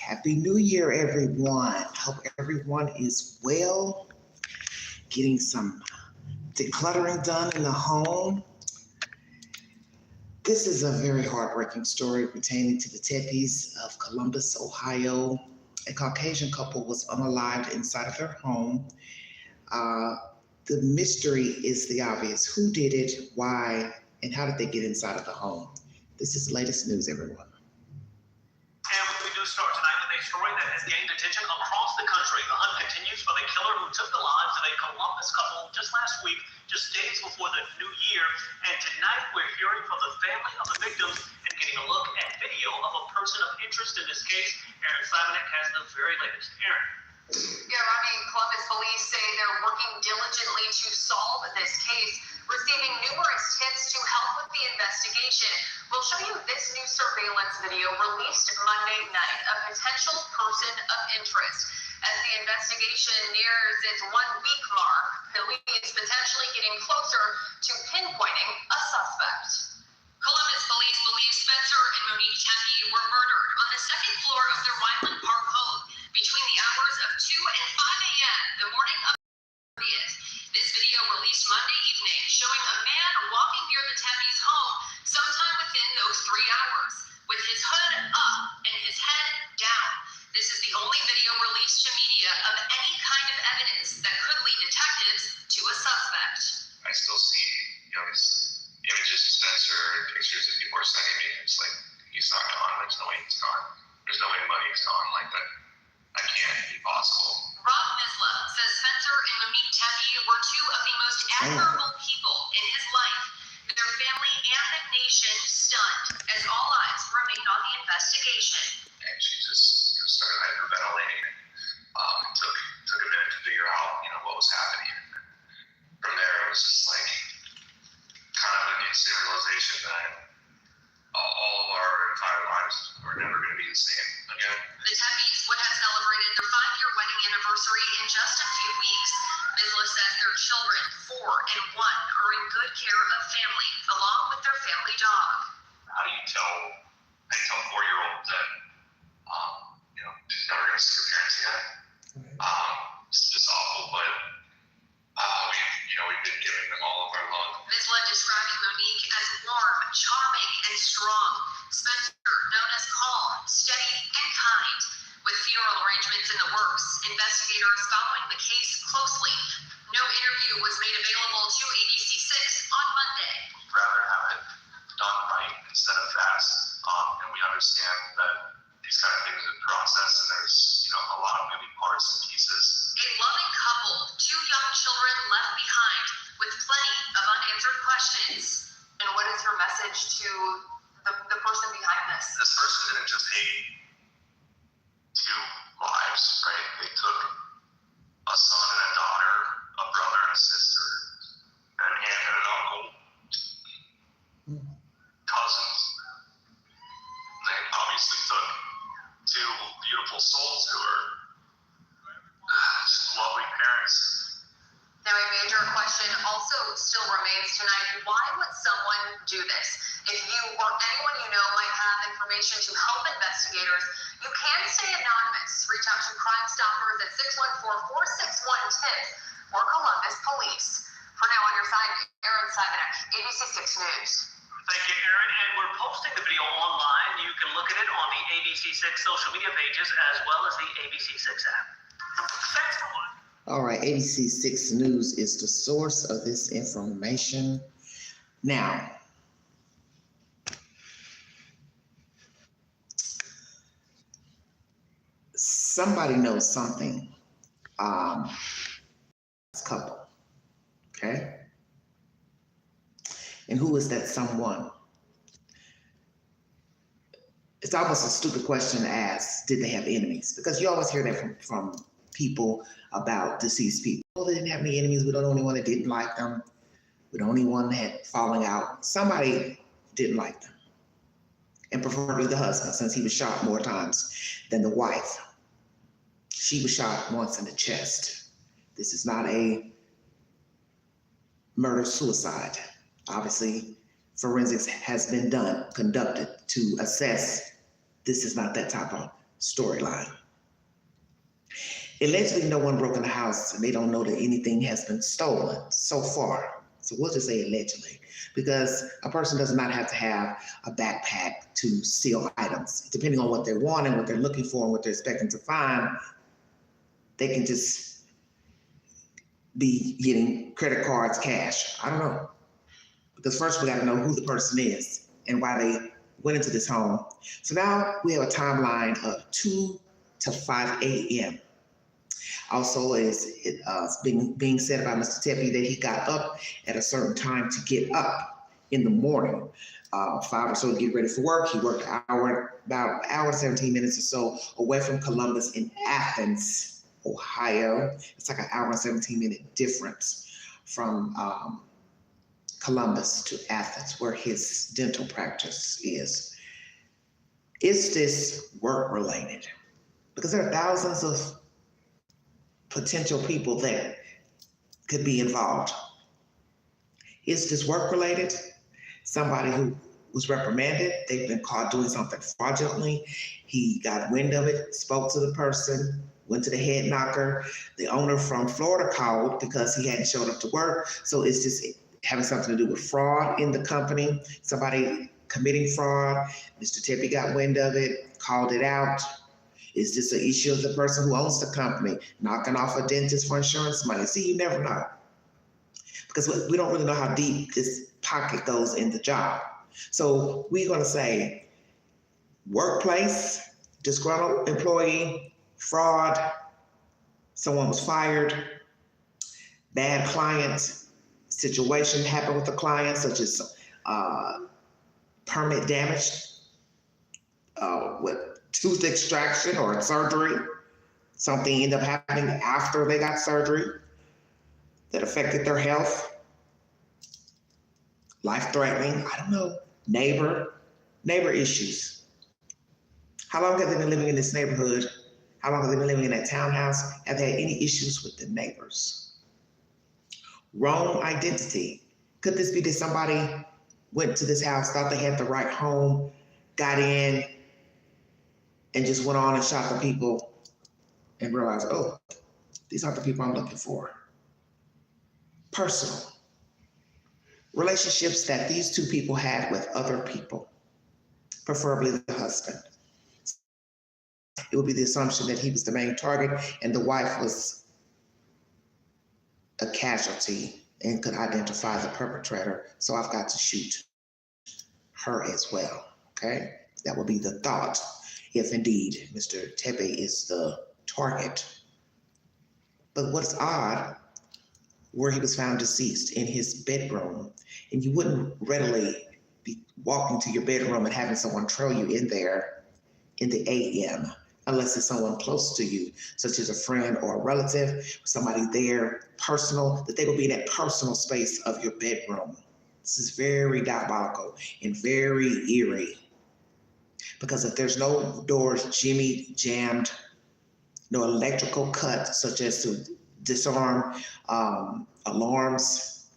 Happy New Year, everyone. Hope everyone is well, getting some decluttering done in the home. This is a very heartbreaking story pertaining to the Tepes of Columbus, Ohio. A Caucasian couple was unalived inside of their home. The mystery is the obvious. Who did it, why, and how did they get inside of the home? This is the latest news, everyone. And we do start tonight with a story that has gained attention across the country. The hunt continues for the killer who took the lives of a Columbus couple just last week, just days before the new year. And tonight we're hearing from the family of the victims and getting a look at video of a person of interest in this case. Aaron Simonek has the very latest. Aaron. Yeah, Ronnie, Columbus police say they're working diligently to solve this case, receiving numerous tips to help with the investigation. We'll show you this new surveillance video released Monday night, a potential person of interest. As the investigation nears its 1 week mark, police potentially getting closer to pinpointing a suspect. Columbus police believe Spencer and Monique Tepe were murdered on the second floor of their Wineland Park home between the hours of 2 and 5 a.m. the morning of the 30th. This video released Monday evening showing a man walking near the Tepe's home sometime within those 3 hours, with his hood up and his head down. This is the only video released to media of any kind of evidence that could lead detectives to a suspect. I still see, these images of Spencer and pictures that people are sending me. It's like, he's not gone. There's no way he's gone. There's no way money's gone like that. That can't be possible. Rob Misla says Spencer and Monique Tepe were two of the most admirable people in his life. Their family and the nation stunned as all eyes remained on the investigation. And she just started hyperventilating. It took a minute to figure out, what was happening. From there, it was just like kind of an instant realization that all of our entire lives were never going to be the same again. The Tepes would have celebrated their 5-year wedding anniversary in just a few weeks. Misla says their children, 4 and 1, are in good care of family, along with their family dog. How do you tell a 4-year-old that, she's never going to see her parents again? It's just awful, but we've been giving them all of our love. Misla describing Monique as warm, charming, and strong. Spencer, known as calm, steady, and kind. With funeral arrangements in the works, investigators following the case closely. No interview was made available to ABC6 on Monday. Rather have it done right instead of fast. And we understand that these kind of things are a process, and there's a lot of moving parts and pieces. A loving couple, 2 young children left behind, with plenty of unanswered questions. And what is your message to the person behind this? This person didn't just hate 2 lives, right? They took a son and a daughter, a brother and a sister, an aunt and an uncle, cousins. They obviously took 2 beautiful souls who are just lovely parents. Now, a major question also still remains tonight. Why would someone do this? If you or anyone you know might have information to help investigators, you can stay anonymous. Reach out to Crime Stoppers at 614-461-TIPS or Columbus Police. For now, on your side, Aaron Simonek, ABC6 News. Thank you, Aaron. And we're posting the video online. You can look at it on the ABC6 social media pages as well as the ABC6 app. Thanks for watching. All right, ABC6 News is the source of this information. Now, somebody knows something. This couple, okay? And who is that someone? It's almost a stupid question to ask, did they have enemies? Because you always hear that from people about deceased people. Well, they didn't have any enemies. We're the only one that didn't like them. We're the only one that had falling out. Somebody didn't like them. And preferably the husband, since he was shot more times than the wife. She was shot once in the chest. This is not a murder-suicide. Obviously, forensics has been conducted to assess this is not that type of storyline. Allegedly, no one broke in the house and they don't know that anything has been stolen so far. So we'll just say allegedly, because a person does not have to have a backpack to steal items. Depending on what they want and what they're looking for and what they're expecting to find, they can just be getting credit cards, cash. I don't know. Because first we got to know who the person is and why they went into this home. So now we have a timeline of 2 to 5 a.m. Also, it's being said by Mr. Tepe that he got up at a certain time to get up in the morning. 5 or so to get ready for work. He worked about an hour and 17 minutes or so away from Columbus in Athens, Ohio. It's like an hour and 17-minute difference from Columbus to Athens, where his dental practice is. Is this work-related? Because there are thousands of potential people that could be involved. Is this work-related? Somebody who was reprimanded, they've been caught doing something fraudulently. He got wind of it, spoke to the person, went to the head knocker. The owner from Florida called because he hadn't showed up to work. So it's just having something to do with fraud in the company, somebody committing fraud. Mr. Tepe got wind of it, called it out. Is this an issue of the person who owns the company, knocking off a dentist for insurance money? See, you never know. Because we don't really know how deep this pocket goes in the job. So we're going to say workplace, disgruntled employee, fraud, someone was fired, bad client situation happened with the client, such as permanent damage with tooth extraction or surgery. Something ended up happening after they got surgery that affected their health. Life-threatening, I don't know. Neighbor issues. How long have they been living in this neighborhood? How long have they been living in that townhouse? Have they had any issues with the neighbors? Wrong identity. Could this be that somebody went to this house, thought they had the right home, got in, and just went on and shot the people and realized, oh, these aren't the people I'm looking for. Personal. Relationships that these two people had with other people, preferably the husband. It would be the assumption that he was the main target and the wife was a casualty and could identify the perpetrator. So I've got to shoot her as well, okay? That would be the thought if indeed Mr. Tepe is the target. But what's odd, where he was found deceased in his bedroom, and you wouldn't readily be walking to your bedroom and having someone trail you in there in the AM, unless it's someone close to you, such as a friend or a relative, somebody there, personal, that they will be in that personal space of your bedroom. This is very diabolical and very eerie. Because if there's no doors jammed, no electrical cut, such as to disarm alarms,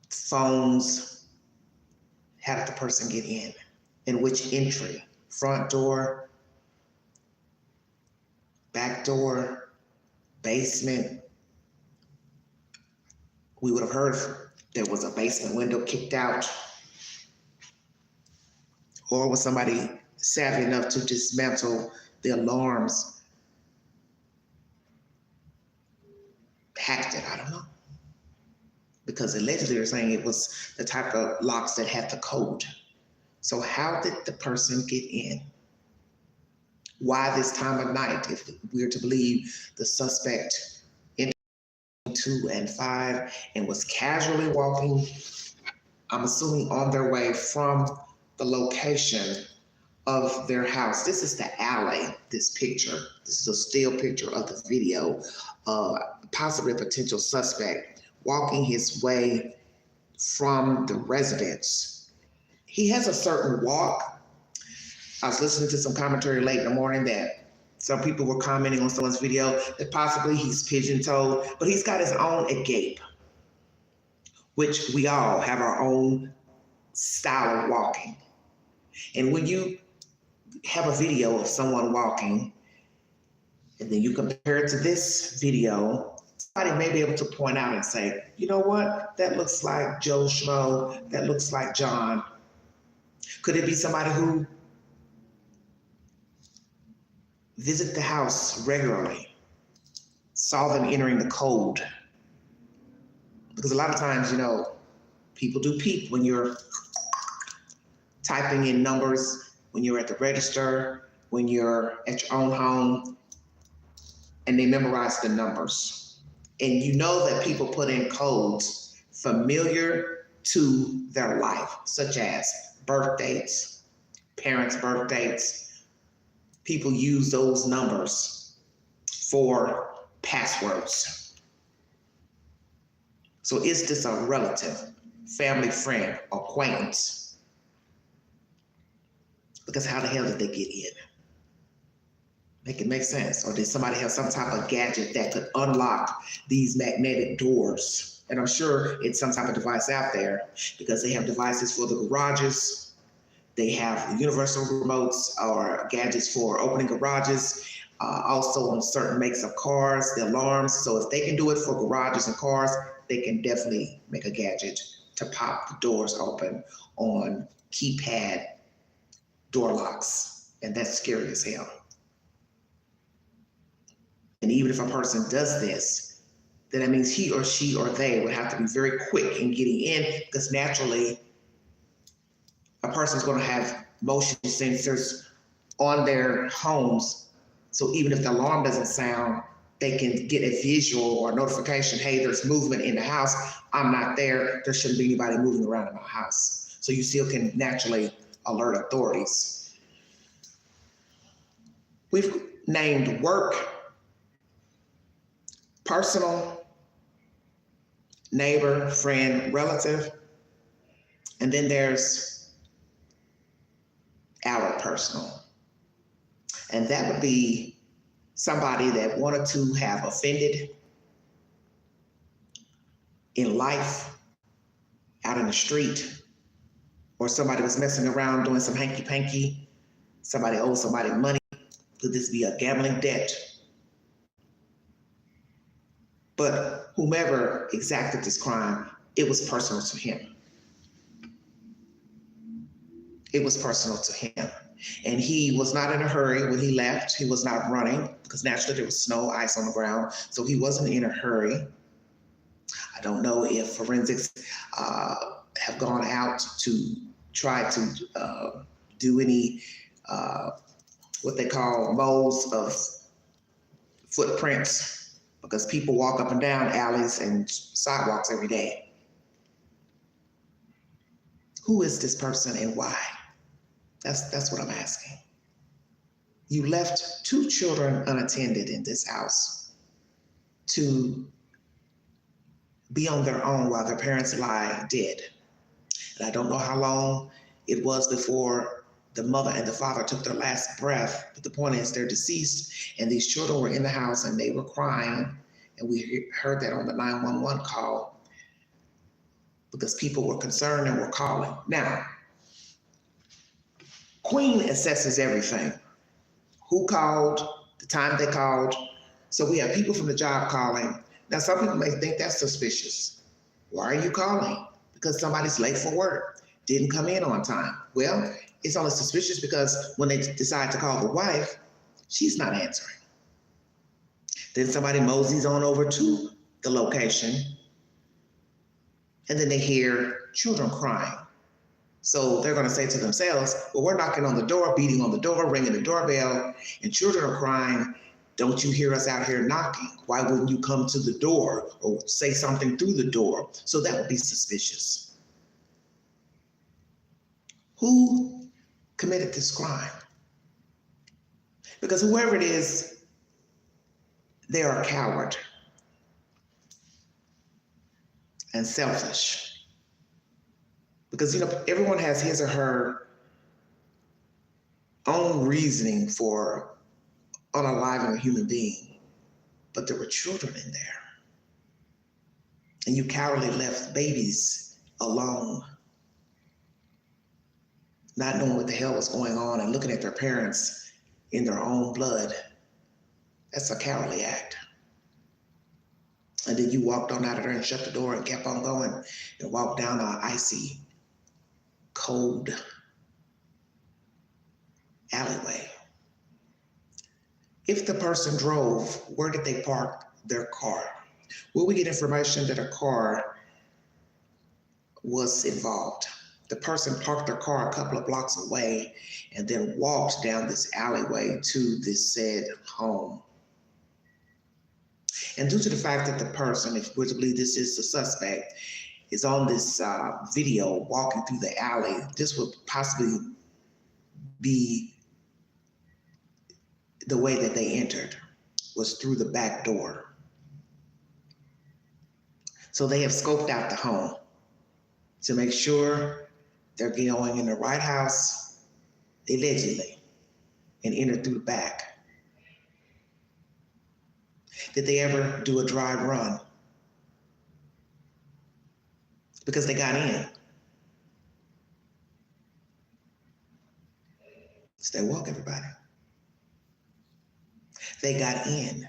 phones, how did the person get in? And which entry? Front door, back door, basement. We would have heard there was a basement window kicked out. Or was somebody savvy enough to dismantle the alarms? Hacked it, I don't know. Because allegedly they're saying it was the type of locks that had the code. So how did the person get in? Why this time of night, if we're to believe the suspect entered 2 and 5 and was casually walking, I'm assuming on their way from the location of their house. This is the alley, this picture. This is a still picture of the video of possibly a potential suspect walking his way from the residence. He has a certain walk. I was listening to some commentary late in the morning that some people were commenting on someone's video that possibly he's pigeon-toed, but he's got his own gape, which we all have our own style of walking. And when you have a video of someone walking, and then you compare it to this video, somebody may be able to point out and say, you know what, that looks like Joe Schmo, that looks like John. Could it be somebody who visited the house regularly, saw them entering the code? Because a lot of times, people do peep when you're typing in numbers, when you're at the register, when you're at your own home, and they memorize the numbers. And you know that people put in codes familiar to their life, such as birth dates, parents' birth dates. People use those numbers for passwords. So is this a relative, family, friend, acquaintance? Because how the hell did they get in? Make it make sense. Or did somebody have some type of gadget that could unlock these magnetic doors? And I'm sure it's some type of device out there, because they have devices for the garages. They have universal remotes or gadgets for opening garages. Also on certain makes of cars, the alarms. So if they can do it for garages and cars, they can definitely make a gadget to pop the doors open on keypad door locks. And that's scary as hell. And even if a person does this, then that means he or she or they would have to be very quick in getting in, because naturally a person's going to have motion sensors on their homes. So even if the alarm doesn't sound, they can get a visual or notification, hey, there's movement in the house. I'm not there. There shouldn't be anybody moving around in my house. So you still can naturally alert authorities. We've named work, personal, neighbor, friend, relative, and then there's our personal. And that would be somebody that wanted to have offended in life, out in the street, or somebody was messing around doing some hanky-panky, somebody owed somebody money. Could this be a gambling debt? But whomever exacted this crime, it was personal to him. It was personal to him. And he was not in a hurry when he left. He was not running, because naturally there was snow, ice on the ground. So he wasn't in a hurry. I don't know if forensics have gone out to try to do any, what they call moles of footprints, because people walk up and down alleys and sidewalks every day. Who is this person and why? That's what I'm asking. You left 2 children unattended in this house to be on their own while their parents lie dead. And I don't know how long it was before the mother and the father took their last breath, but the point is they're deceased, and these children were in the house and they were crying, and we heard that on the 911 call, because people were concerned and were calling. Now, Queen assesses everything. Who called, the time they called. So we have people from the job calling. Now, some people may think that's suspicious. Why are you calling? Because somebody's late for work, didn't come in on time. Well, it's only suspicious because when they decide to call the wife, she's not answering. Then somebody moseys on over to the location, and then they hear children crying. So they're going to say to themselves, well, we're knocking on the door, beating on the door, ringing the doorbell, and children are crying. Don't you hear us out here knocking? Why wouldn't you come to the door or say something through the door? So that would be suspicious. Who committed this crime? Because whoever it is, they're a coward and selfish. Because, everyone has his or her own reasoning for unaliving a human being, but there were children in there. And you cowardly left babies alone. not knowing what the hell was going on and looking at their parents in their own blood. That's a cowardly act. And then you walked on out of there and shut the door and kept on going and walked down an icy, cold alleyway. If the person drove, where did they park their car? Will we get information that a car was involved? The person parked their car a couple of blocks away and then walked down this alleyway to this said home. And due to the fact that the person, if we're to believe this is the suspect, is on this video walking through the alley, this would possibly be the way that they entered, was through the back door. So they have scoped out the home to make sure they're going in the right house, allegedly, and entered through the back. Did they ever do a dry run? Because they got in. Stay woke, everybody. They got in.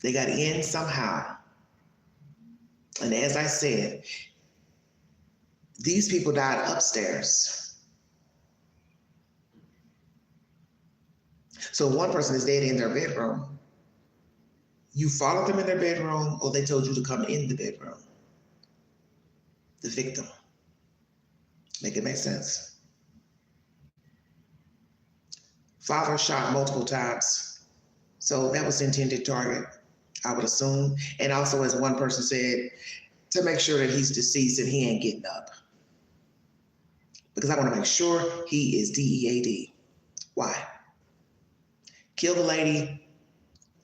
They got in somehow. And as I said, these people died upstairs. So one person is dead in their bedroom. You followed them in their bedroom, or they told you to come in the bedroom. The victim. Make it make sense. Father shot multiple times. So that was the intended target, I would assume. And also, as one person said, to make sure that he's deceased and he ain't getting up. Because I want to make sure he is DEAD. Why? Kill the lady.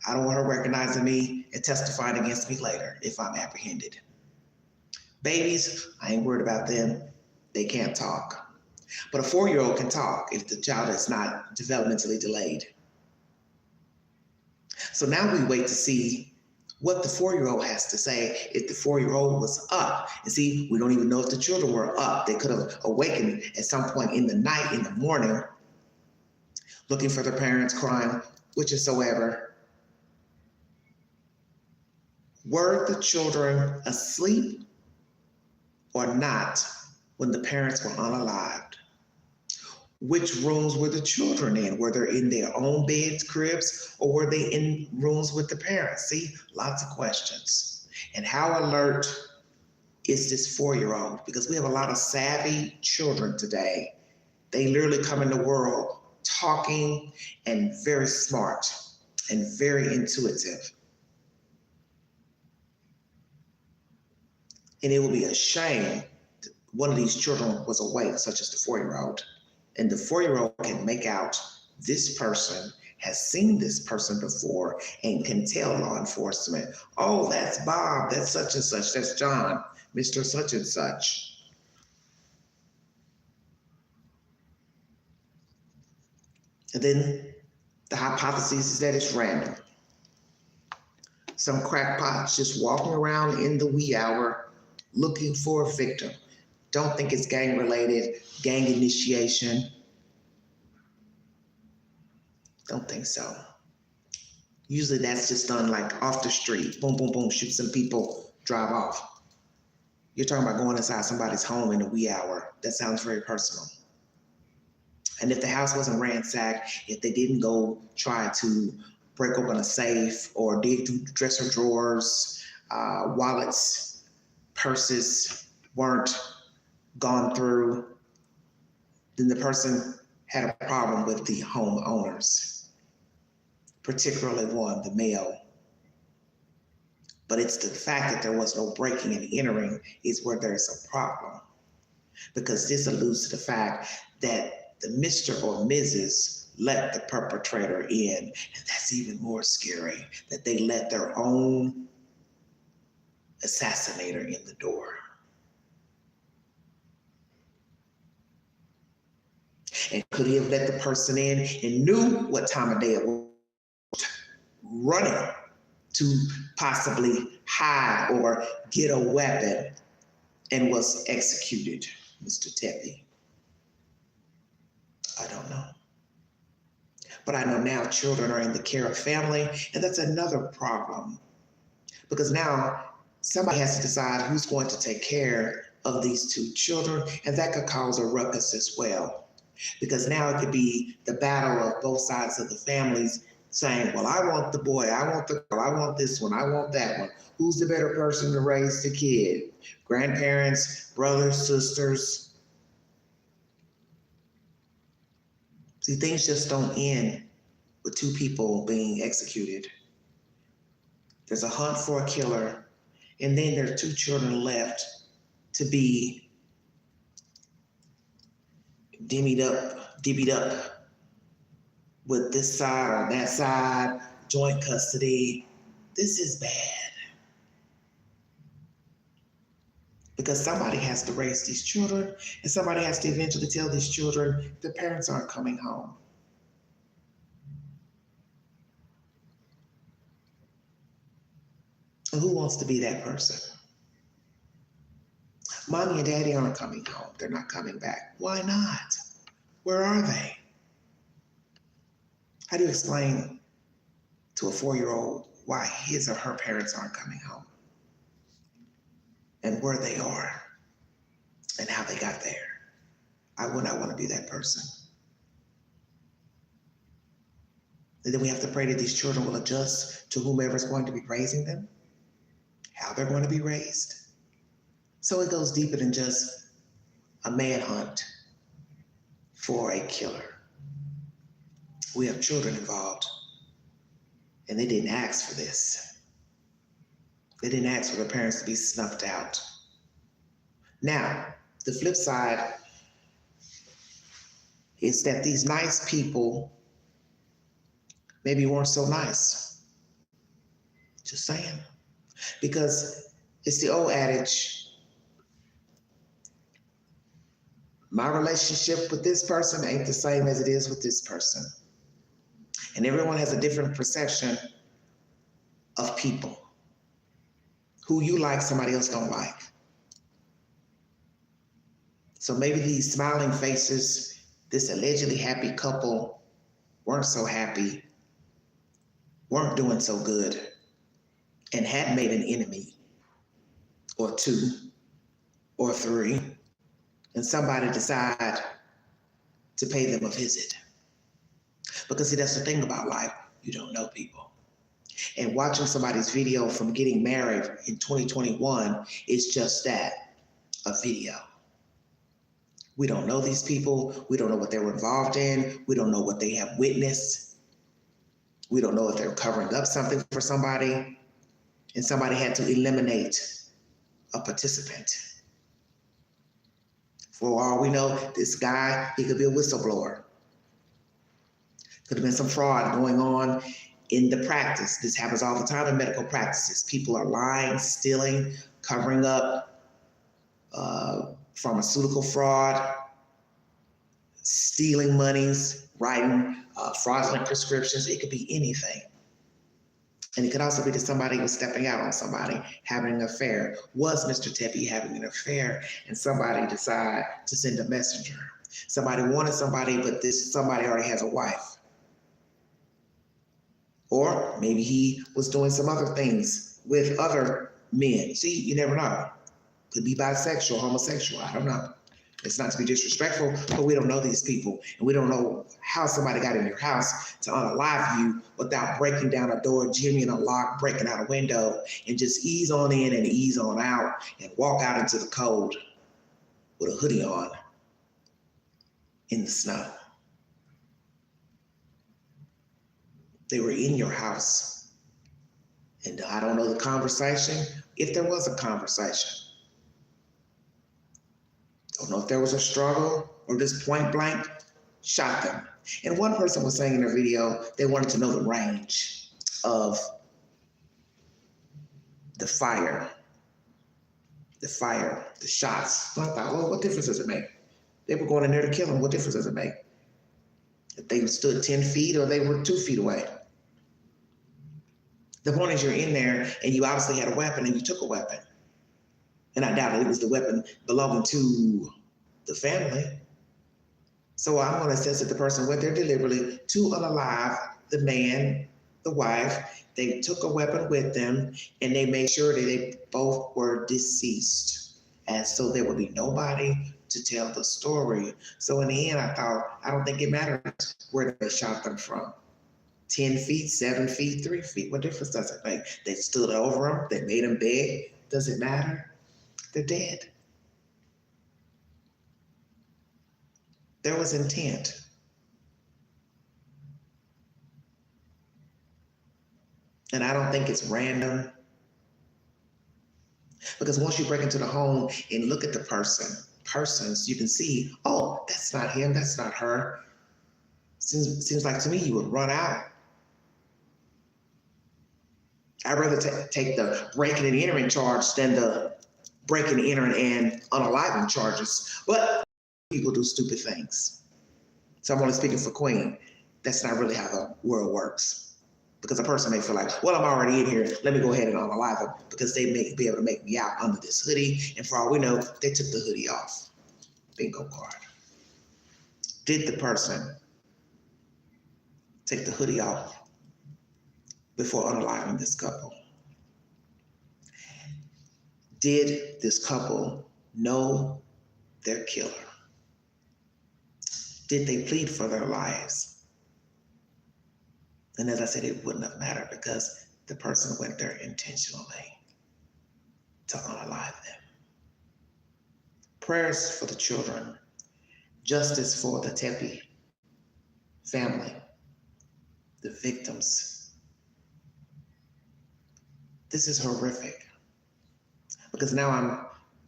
I don't want her recognizing me and testifying against me later if I'm apprehended. Babies, I ain't worried about them. They can't talk. But a 4-year-old can talk if the child is not developmentally delayed. So now we wait to see what the 4-year-old has to say if the 4-year-old was up. And see, we don't even know if the children were up. They could have awakened at some point in the night, in the morning, looking for their parents, crying, whichsoever. Were the children asleep or not when the parents were unalived? Which rooms were the children in? Were they in their own beds, cribs, or were they in rooms with the parents? See, lots of questions. And how alert is this 4-year-old? Because we have a lot of savvy children today. They literally come in the world talking and very smart and very intuitive. And it would be a shame that one of these children was awake, such as the 4-year-old. And the 4-year-old can make out this person has seen this person before and can tell law enforcement, oh, that's Bob, that's such and such, that's John, Mr. Such and such. And then the hypothesis is that it's random. Some crackpots just walking around in the wee hour looking for a victim. Don't think it's gang related, gang initiation. Don't think so. Usually that's just done like off the street. Boom, boom, boom, shoot some people, drive off. You're talking about going inside somebody's home in the wee hour. That sounds very personal. And if the house wasn't ransacked, if they didn't go try to break open a safe or dig through dresser drawers, wallets, purses weren't gone through, then the person had a problem with the homeowners, particularly one, the male. But it's the fact that there was no breaking and entering is where there's a problem. Because this alludes to the fact that the Mr. or Mrs. let the perpetrator in. And that's even more scary, that they let their own assassinator in the door. And could he have let the person in and knew what time of day it was, running to possibly hide or get a weapon and was executed, Mr. Tepe? I don't know. But I know now children are in the care of family, and that's another problem. Because now somebody has to decide who's going to take care of these two children, and that could cause a ruckus as well. Because now it could be the battle of both sides of the families saying, well, I want the boy, I want the girl, I want this one, I want that one. Who's the better person to raise the kid? Grandparents, brothers, sisters. See, things just don't end with two people being executed. There's a hunt for a killer, and then there are two children left to be divvied up with this side or that side, joint custody. This is bad. Because somebody has to raise these children, and somebody has to eventually tell these children their parents aren't coming home. And who wants to be that person? Mommy and daddy aren't coming home. They're not coming back. Why not? Where are they? How do you explain to a 4-year-old why his or her parents aren't coming home? And where they are? And how they got there? I would not want to be that person. And then we have to pray that these children will adjust to whomever is going to be raising them, how they're going to be raised. So it goes deeper than just a manhunt for a killer. We have children involved, and they didn't ask for this. They didn't ask for their parents to be snuffed out. Now, the flip side is that these nice people maybe weren't so nice. Just saying. Because it's the old adage, my relationship with this person ain't the same as it is with this person. And everyone has a different perception of people. Who you like, somebody else don't like. So maybe these smiling faces, this allegedly happy couple, weren't so happy, weren't doing so good, and had made an enemy, or two, or three, and somebody decide to pay them a visit. Because see, that's the thing about life, you don't know people. And watching somebody's video from getting married in 2021 is just that, a video. We don't know these people. We don't know what they were involved in. We don't know what they have witnessed. We don't know if they're covering up something for somebody. And somebody had to eliminate a participant. For all we know, this guy, he could be a whistleblower. Could have been some fraud going on in the practice. This happens all the time in medical practices. People are lying, stealing, covering up pharmaceutical fraud, stealing monies, writing fraudulent prescriptions. It could be anything. And it could also be that somebody was stepping out on somebody, having an affair. Was Mr. Tepe having an affair? And somebody decided to send a messenger. Somebody wanted somebody, but this somebody already has a wife. Or maybe he was doing some other things with other men. See, you never know. Could be bisexual, homosexual, I don't know. It's not to be disrespectful, but we don't know these people. And we don't know how somebody got in your house to unalive you without breaking down a door, jamming a lock, breaking out a window, and just ease on in and ease on out and walk out into the cold with a hoodie on in the snow. They were in your house. And I don't know the conversation, if there was a conversation. Don't know if there was a struggle or just point blank shot them. And one person was saying in their video, they wanted to know the range of the fire, the shots. And I thought, well, what difference does it make? They were going in there to kill him. What difference does it make? If they stood 10 feet or they were 2 feet away. The point is you're in there and you obviously had a weapon and you took a weapon. And I doubt it was the weapon belonging to the family. So I'm going to assess that the person went there deliberately to unalive the man, the wife. They took a weapon with them, and they made sure that they both were deceased. And so there would be nobody to tell the story. So in the end, I thought, I don't think it matters where they shot them from. 10 feet, 7 feet, 3 feet. What difference does it make? They stood over them. They made them beg. Does it matter? They're dead. There was intent. And I don't think it's random. Because once you break into the home and look at the persons, you can see, oh, that's not him, that's not her. Seems like to me you would run out. I'd rather take the breaking and entering charge than the breaking, entering, and unaliving charges. But people do stupid things. So I'm only speaking for Queen. That's not really how the world works. Because a person may feel like, well, I'm already in here. Let me go ahead and unalive them because they may be able to make me out under this hoodie. And for all we know, they took the hoodie off. Bingo card. Did the person take the hoodie off before unaliving this couple? Did this couple know their killer? Did they plead for their lives? And as I said, it wouldn't have mattered because the person went there intentionally to unalive them. Prayers for the children, justice for the Tepe family, the victims. This is horrific because now I'm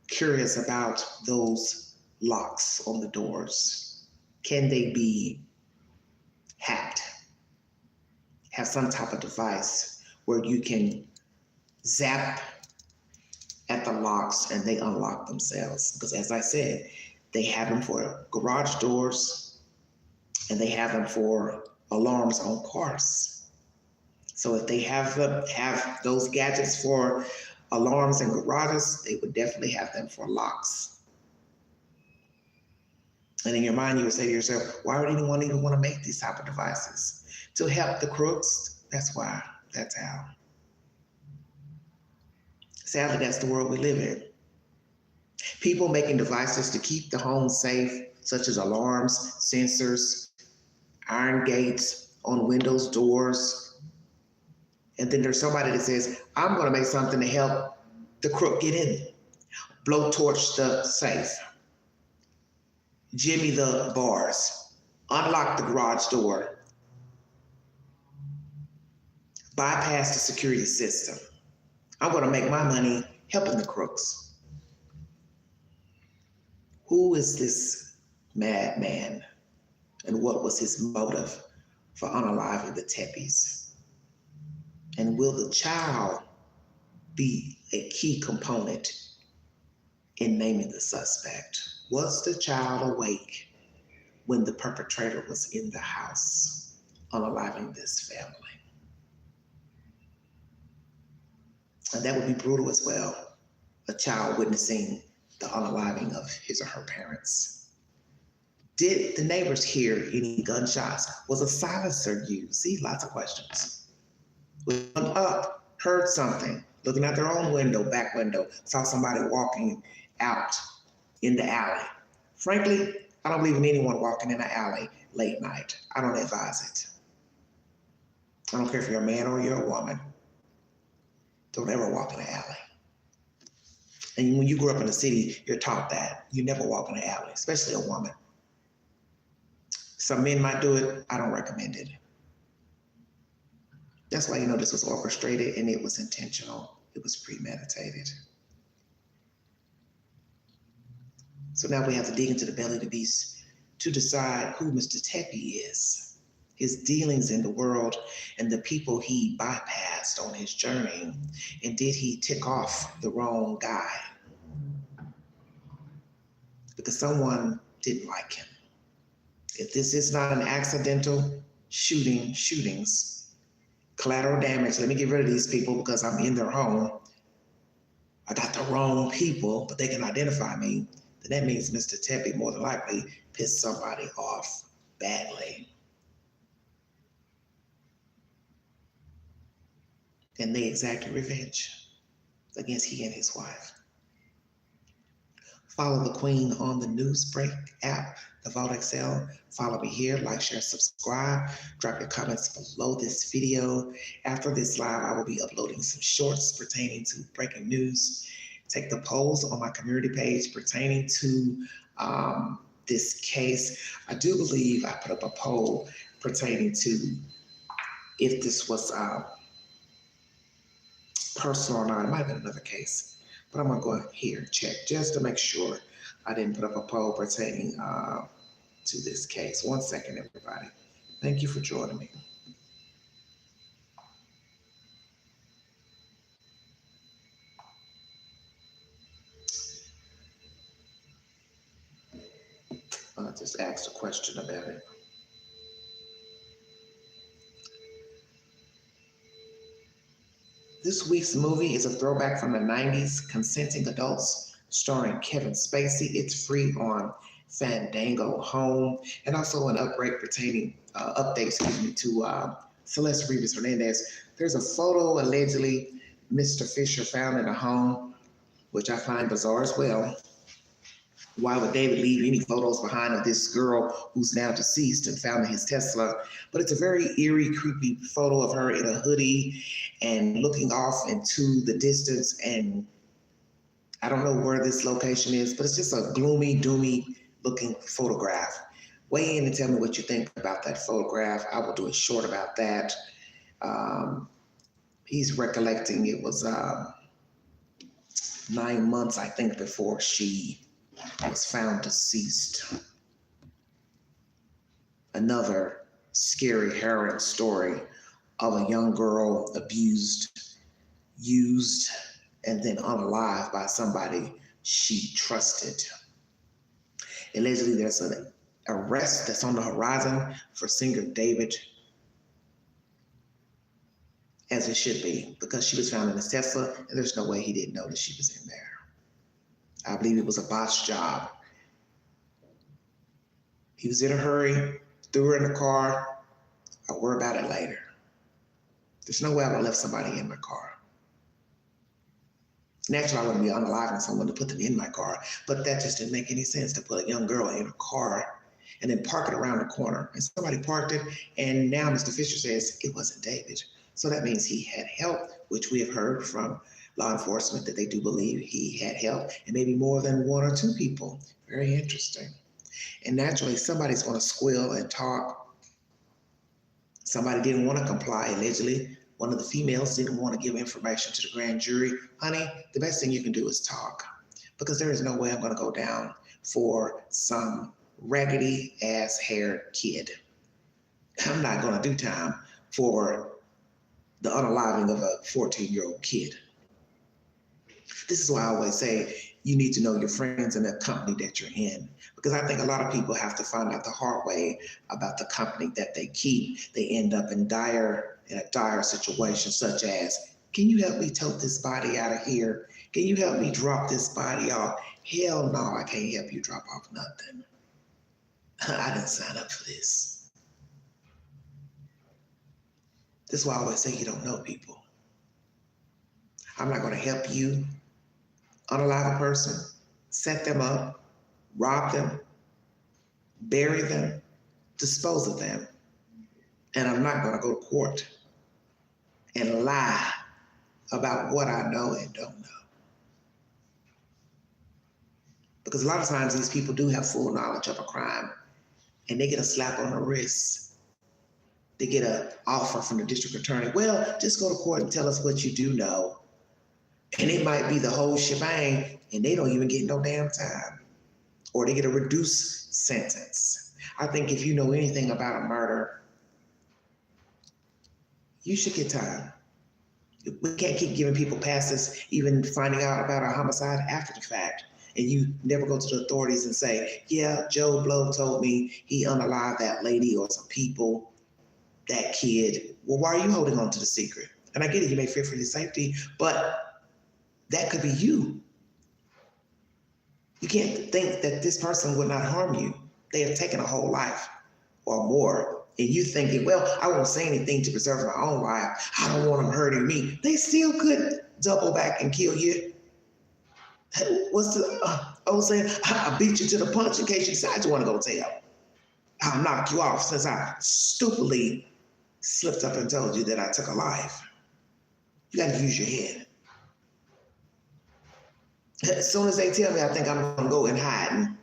curious about those locks on the doors. Can they be hacked? Have some type of device where you can zap at the locks and they unlock themselves. Because as I said, they have them for garage doors and they have them for alarms on cars. So if they have those gadgets for alarms and garages, they would definitely have them for locks. And in your mind, you would say to yourself, why would anyone even want to make these type of devices? To help the crooks, that's why, that's how. Sadly, that's the world we live in. People making devices to keep the home safe, such as alarms, sensors, iron gates on windows, doors. And then there's somebody that says, I'm gonna make something to help the crook get in. Blowtorch the safe. Jimmy the bars. Unlock the garage door. Bypass the security system. I'm going to make my money helping the crooks. Who is this madman and what was his motive for unaliving the Tepes? And will the child be a key component in naming the suspect? Was the child awake when the perpetrator was in the house unaliving this family? And that would be brutal as well, a child witnessing the unaliving of his or her parents. Did the neighbors hear any gunshots? Was a silencer used? See, lots of questions. Looked up, heard something, looking out their own window, back window, saw somebody walking out in the alley. Frankly, I don't believe in anyone walking in the alley late night. I don't advise it. I don't care if you're a man or you're a woman. Don't ever walk in the alley. And when you grew up in the city, you're taught that. You never walk in the alley, especially a woman. Some men might do it. I don't recommend it. That's why you know this was orchestrated and it was intentional. It was premeditated. So now we have to dig into the belly of the beast to decide who Mr. Tepe is, his dealings in the world, and the people he bypassed on his journey. And did he tick off the wrong guy? Because someone didn't like him. If this is not an accidental shootings, collateral damage, let me get rid of these people because I'm in their home. I got the wrong people, but they can identify me. Then that means Mr. Tepe more than likely piss somebody off badly. And they exacted revenge against he and his wife. Follow the Queen on the Newsbreak app, the Vault XL. Follow me here, like, share, subscribe. Drop your comments below this video. After this live, I will be uploading some shorts pertaining to breaking news. Take the polls on my community page pertaining to this case. I do believe I put up a poll pertaining to if this was personal or not. It might have been another case. But I'm gonna go here and check just to make sure I didn't put up a poll pertaining to this case. 1 second, everybody. Thank you for joining me. I just asked a question about it. This week's movie is a throwback from the 90s, Consenting Adults, starring Kevin Spacey. It's free on Fandango Home, and also an update pertaining, to Celeste Rivas Hernandez. There's a photo allegedly Mr. Fisher found in a home, which I find bizarre as well. Why would David leave any photos behind of this girl who's now deceased and found in his Tesla? But it's a very eerie, creepy photo of her in a hoodie and looking off into the distance. And I don't know where this location is, but it's just a gloomy, doomy looking photograph. Weigh in and tell me what you think about that photograph. I will do a short about that. He's recollecting it was 9 months, I think, before she was found deceased. Another scary, harrowing story of a young girl abused, used, and then unalived by somebody she trusted. Allegedly, there's an arrest that's on the horizon for singer David, as it should be, because she was found in his Tesla, and there's no way he didn't know that she was in there. I believe it was a botched job. He was in a hurry, threw her in the car. I'll worry about it later. There's no way I would have left somebody in my car. Naturally, I wouldn't be unaliving someone to put them in my car, but that just didn't make any sense to put a young girl in a car and then park it around the corner. And somebody parked it, and now Mr. Fisher says it wasn't David. So that means he had help, which we have heard from law enforcement that they do believe he had help, and maybe more than 1 or 2 people. Very interesting. And naturally, somebody's going to squeal and talk. Somebody didn't want to comply, allegedly. One of the females didn't want to give information to the grand jury. Honey, the best thing you can do is talk, because there is no way I'm going to go down for some raggedy ass haired kid. I'm not going to do time for the unaliving of a 14-year-old kid. This is why I always say you need to know your friends and the company that you're in, because I think a lot of people have to find out the hard way about the company that they keep. They end up in a dire situation, such as, can you help me tote this body out of here? Can you help me drop this body off? Hell no, I can't help you drop off nothing. I didn't sign up for this. This is why I always say you don't know people. I'm not going to help you unalive a person, set them up, rob them, bury them, dispose of them. And I'm not going to go to court and lie about what I know and don't know. Because a lot of times these people do have full knowledge of a crime, and they get a slap on the wrist. They get an offer from the district attorney. Well, just go to court and tell us what you do know. And it might be the whole shebang, and they don't even get no damn time. Or they get a reduced sentence. I think if you know anything about a murder, you should get time. We can't keep giving people passes, even finding out about a homicide after the fact. And you never go to the authorities and say, yeah, Joe Blow told me he unalived that lady or some people, that kid. Well, why are you holding on to the secret? And I get it, you may fear for your safety, but that could be you. You can't think that this person would not harm you. they have taken a whole life or more. And you thinking, well, I won't say anything to preserve my own life. I don't want them hurting me. They still could double back and kill you. What's the old saying? I beat you to the punch in case you decide you want to go tell. I'll knock you off since I stupidly slipped up and told you that I took a life. You got to use your head. As soon as they tell me, I think I'm going to go in hiding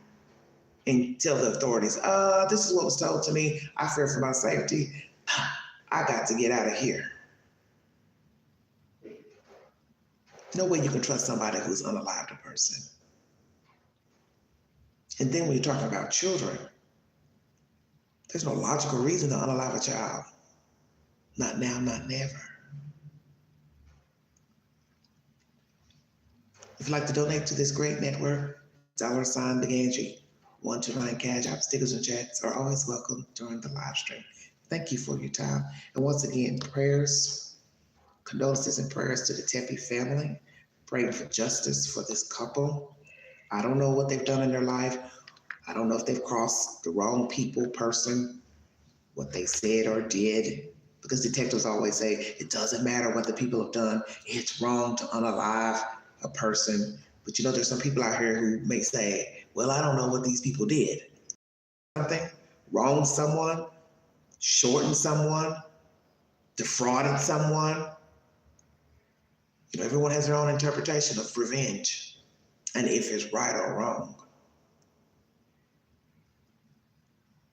and tell the authorities, this is what was told to me. I fear for my safety. I got to get out of here. No way you can trust somebody who's unalived a person. And then when you're talking about children, there's no logical reason to unalive a child. Not now, not never. If you'd like to donate to this great network, $sign Big Angie, 129 Cash App, stickers and checks are always welcome during the live stream. Thank you for your time. And once again, prayers, condolences and prayers to the Tepe family, praying for justice for this couple. I don't know what they've done in their life. I don't know if they've crossed the wrong person, what they said or did, because detectives always say it doesn't matter what the people have done. It's wrong to unalive a person. But you know, there's some people out here who may say, well, I don't know what these people did. Something, wronged someone, shortened someone, defrauded someone. You know, everyone has their own interpretation of revenge and if it's right or wrong.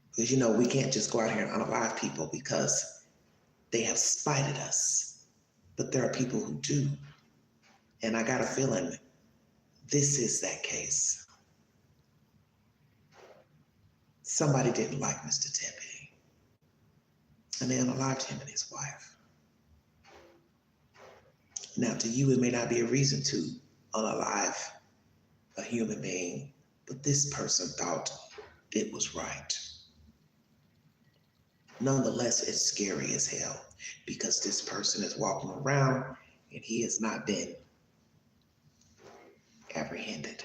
Because, you know, we can't just go out here and unalive people because they have spited us. But there are people who do. And I got a feeling this is that case. Somebody didn't like Mr. Tepe. And they unalived him and his wife. Now, to you, it may not be a reason to unalive a human being, but this person thought it was right. Nonetheless, it's scary as hell because this person is walking around and he has not been apprehended.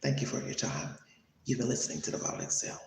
Thank you for your time. You've been listening to The Vault Excel.